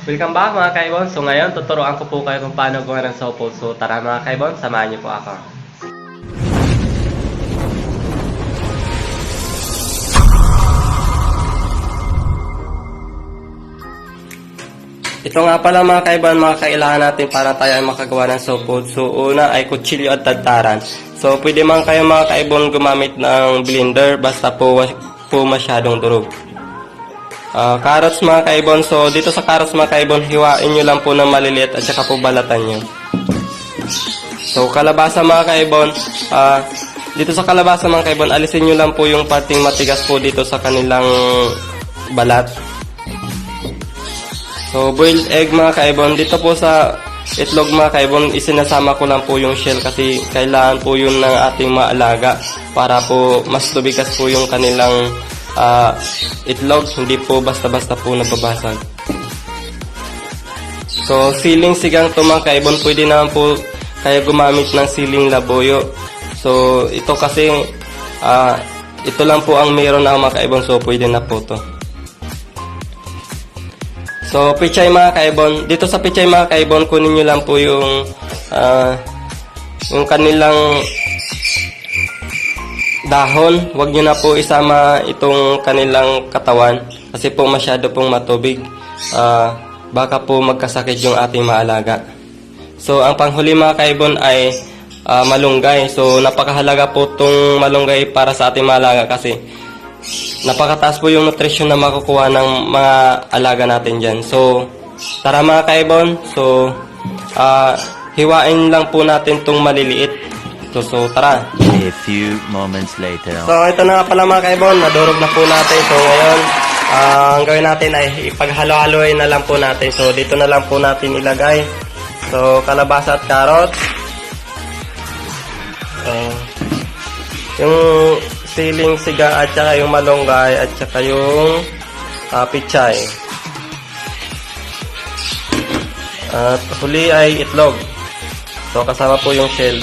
Welcome back mga kaibon. So ngayon, tuturuan ko po kayo kung paano gawa ng sopol. So tara mga kaibon, samahan niyo po ako. Ito nga pala mga kaibon, mga kailangan natin para tayo ay makagawa ng sopol. So una ay kutsilyo at tadtaran. So pwede man kayo mga kaibon gumamit ng blender basta po masyadong durog. Carrots mga kaibon. So dito sa carrots mga kaibon, hiwain nyo lang po ng maliliit at saka po balatan nyo. So kalabasa mga kaibon, dito sa kalabasa mga kaibon, alisin nyo lang po yung parting matigas po dito sa kanilang balat. So boiled egg mga kaibon, dito po sa itlog mga kaibon, isinasama ko lang po yung shell kasi kailangan po yun ng ating maalaga para po mas tubigas po yung kanilang itlog, hindi po basta-basta po nababasag. So siling sigang to mga kaibon, pwede naman po kayo gumamit ng siling labuyo. So ito kasi ito lang po ang meron na mga kaibon, so pwede na po to. So pichay mga kaibon, dito sa pichay mga kaibon, kunin nyo lang po yung kanilang dahon. Huwag nyo na po isama itong kanilang katawan kasi po masyado pong matubig. Baka po magkasakit yung ating maalaga. So ang panghuli mga kaibon ay malunggay. So napakahalaga po itong malunggay para sa ating maalaga kasi napakataas po yung nutrition na makukuha ng mga alaga natin dyan. So tara mga kaibon, so hiwain lang po natin itong maliliit. So tara. A few moments later. So ito na nga pala mga kaibon, nadurog na po natin. So ngayon, ang gawin natin ay ipaghalo-haloy na lang po natin. So dito na lang po natin ilagay. So kalabasa at carrots. Yung siling siga at saka yung malunggay at saka yung pichay. At huli ay itlog. So kasama po yung shell.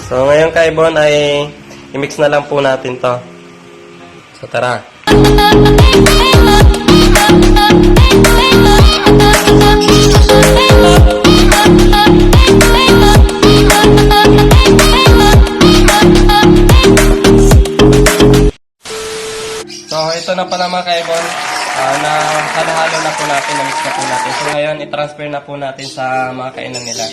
So ngayon kaibon ay i-mix na lang po natin to. So tara. So ito na pala mga kaibon, na halo-halo na po natin, na-mix na po natin. So ngayon i-transfer na po natin sa mga kainan nila.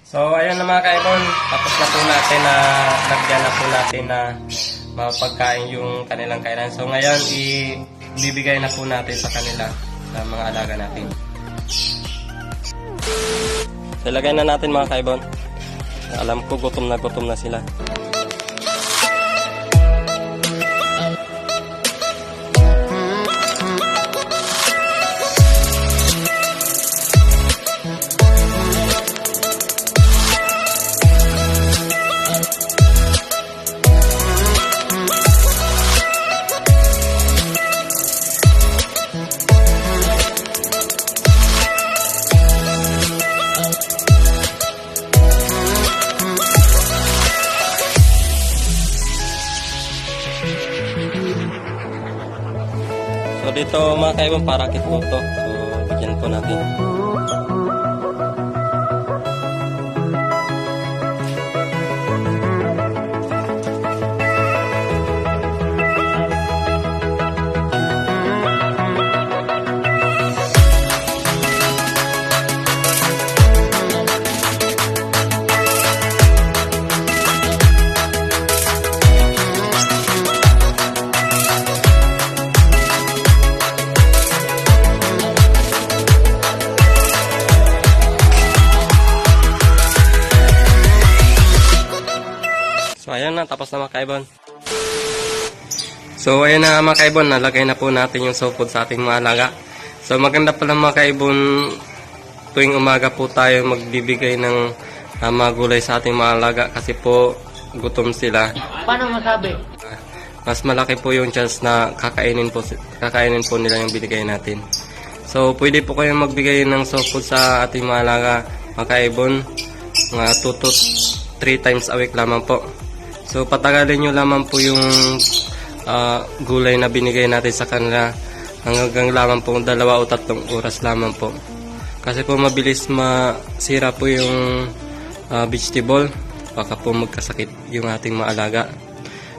So ayun na mga kaibon, tapos na po natin na lagyan na po natin na mapagkain yung kanilang kainan. So ngayon ibibigay na po natin sa kanila, sa mga alaga natin. So lagay na natin mga kaibon. Alam ko gutom na sila. So dito mga kaibon, parakit po to. So bigyan po natin. ayan na, tapos na mga kaibon. So, ayan na mga kaibon, nalagay na po natin yung soft food sa ating mga alaga. So, maganda pala mga kaibon, tuwing umaga po tayo magbibigay ng mga gulay sa ating mga alaga kasi po gutom sila. Paano masabi? Mas malaki po yung chance na kakainin po nila yung binigay natin. So, pwede po kayong magbigay ng soft food sa ating mga alaga, mga kaibon, mga 2 to 3 times a week lamang po. So, patagalin nyo lamang po yung gulay na binigay natin sa kanila hanggang lamang po 2 o 3 oras lamang po. Kasi po mabilis masira po yung vegetable, baka po magkasakit yung ating mga alaga.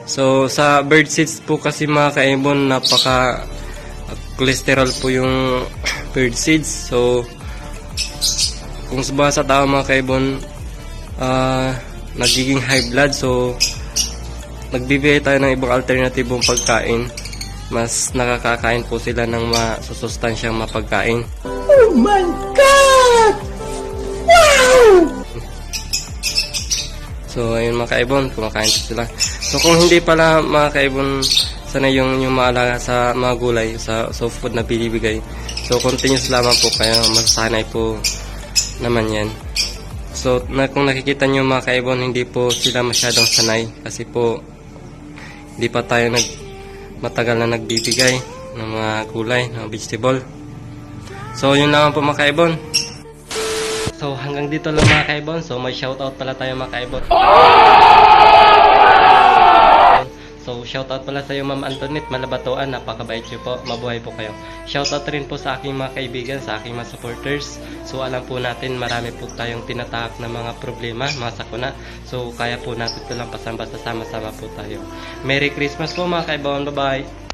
So sa bird seeds po kasi mga kaibon, napaka cholesterol po yung bird seeds. So kung sa tao mga kaibon, nagiging high blood, so nagbibigay tayo ng ibang alternatibong pagkain. Mas nakakakain po sila ng masusustansyang mapagkain. Oh my God! Wow! So ayun mga kaibon, kumakain po sila. So kung hindi pala mga kaibon sanay yung maalaga sa mga gulay, sa soft food na binibigay, so continuous lamang po kayo, masasanay po naman yan. So kung nakikita nyo mga kaibon, hindi po sila masyadong sanay kasi po hindi pa tayo matagal na nagbibigay ng mga gulay, ng vegetable. So yun lang po mga kaibon. So hanggang dito lang mga kaibon. So may shoutout pala tayo mga kaibon. So shoutout pala sa iyo Ma'am Antoinette Malabatoan, napakabait niyo po, mabuhay po kayo. Shoutout rin po sa aking mga kaibigan, sa aking mga supporters. So alam po natin marami po tayong tinatahak na mga problema, mga sakuna. So kaya po natin ito lang pasamba, sama-sama po tayo. Merry Christmas po mga kaibon, bye bye.